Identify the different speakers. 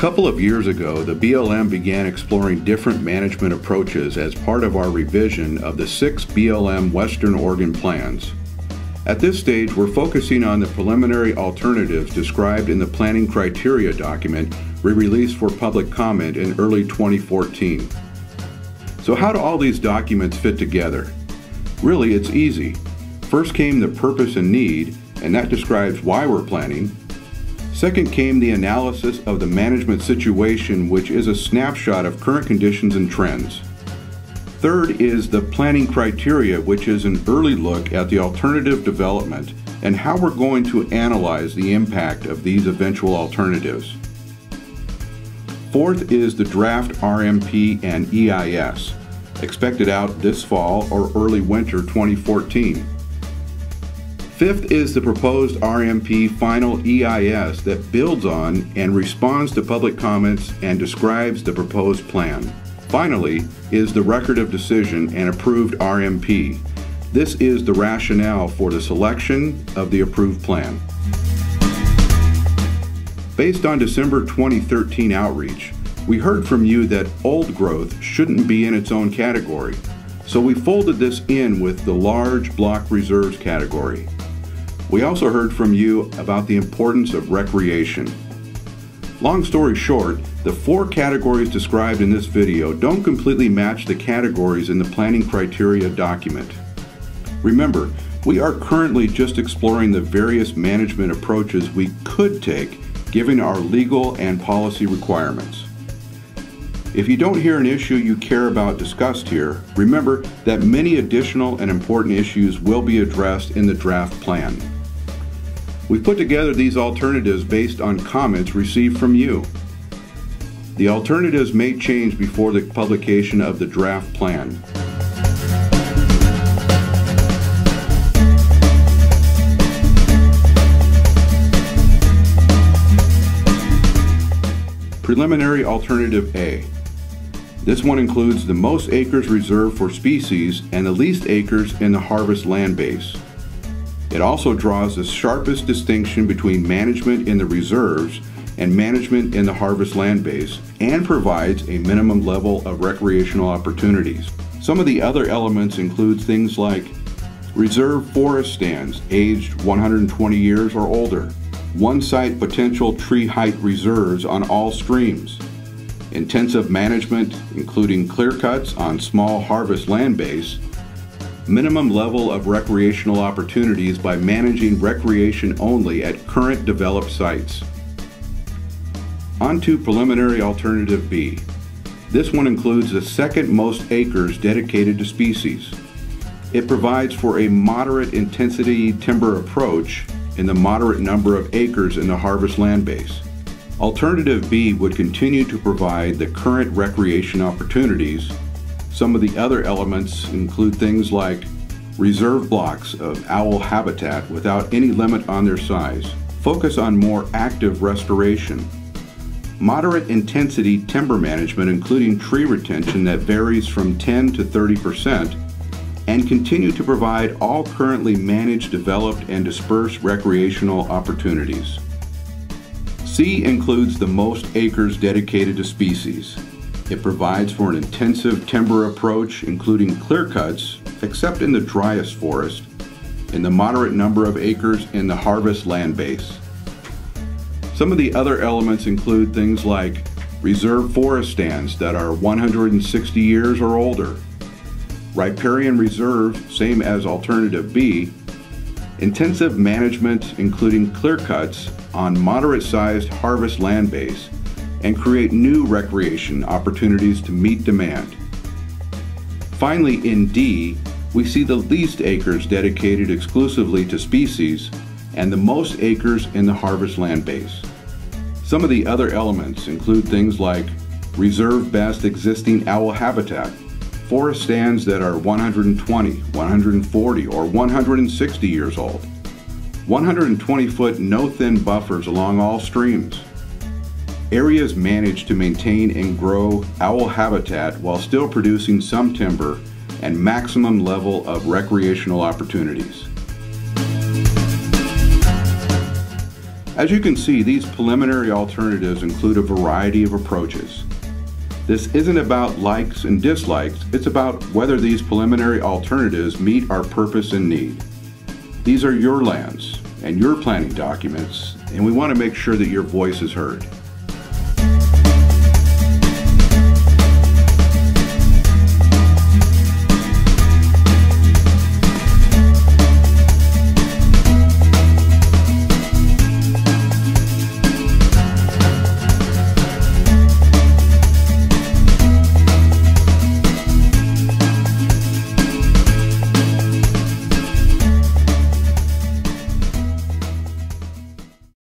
Speaker 1: couple of years ago, the BLM began exploring different management approaches as part of our revision of the 6 BLM Western Oregon plans. At this stage, we're focusing on the preliminary alternatives described in the planning criteria document we released for public comment in early 2014. So how do all these documents fit together? Really, it's easy. First came the purpose and need, and that describes why we're planning. Second came the analysis of the management situation, which is a snapshot of current conditions and trends. Third is the planning criteria, which is an early look at the alternative development and how we're going to analyze the impact of these eventual alternatives. Fourth is the Draft RMP and EIS, expected out this fall or early winter 2014. Fifth is the Proposed RMP final EIS that builds on and responds to public comments and describes the proposed plan. Finally is the Record of Decision and Approved RMP. This is the rationale for the selection of the approved plan. Based on December 2013 outreach, we heard from you that old growth shouldn't be in its own category, so we folded this in with the large block reserves category. We also heard from you about the importance of recreation. Long story short, the 4 categories described in this video don't completely match the categories in the planning criteria document. Remember, we are currently just exploring the various management approaches we could take given our legal and policy requirements. If you don't hear an issue you care about discussed here, remember that many additional and important issues will be addressed in the draft plan. We put together these alternatives based on comments received from you. The alternatives may change before the publication of the draft plan. Preliminary Alternative A. This one includes the most acres reserved for species and the least acres in the harvest land base. It also draws the sharpest distinction between management in the reserves and management in the harvest land base, and provides a minimum level of recreational opportunities. Some of the other elements include things like reserve forest stands aged 120 years or older, one-site potential tree height reserves on all streams, intensive management including clear cuts on small harvest land base, minimum level of recreational opportunities by managing recreation only at current developed sites. On to Preliminary Alternative B. This one includes the second most acres dedicated to species. It provides for a moderate intensity timber approach in the moderate number of acres in the harvest land base. Alternative B would continue to provide the current recreation opportunities. Some of the other elements include things like reserve blocks of owl habitat without any limit on their size, focus on more active restoration, moderate intensity timber management including tree retention that varies from 10 to 30%, and continue to provide all currently managed, developed, and dispersed recreational opportunities. C includes the most acres dedicated to species. It provides for an intensive timber approach including clear cuts, except in the driest forest, in the moderate number of acres in the harvest land base. Some of the other elements include things like reserve forest stands that are 160 years or older, riparian reserve, same as Alternative B, intensive management including clear cuts on moderate-sized harvest land base, and create new recreation opportunities to meet demand. Finally, in D, we see the least acres dedicated exclusively to species and the most acres in the harvest land base. Some of the other elements include things like reserve best existing owl habitat, forest stands that are 120, 140, or 160 years old, 120-foot no-thin buffers along all streams, areas managed to maintain and grow owl habitat while still producing some timber, and maximum level of recreational opportunities. As you can see, these preliminary alternatives include a variety of approaches. This isn't about likes and dislikes, it's about whether these preliminary alternatives meet our purpose and need. These are your lands and your planning documents, and we want to make sure that your voice is heard.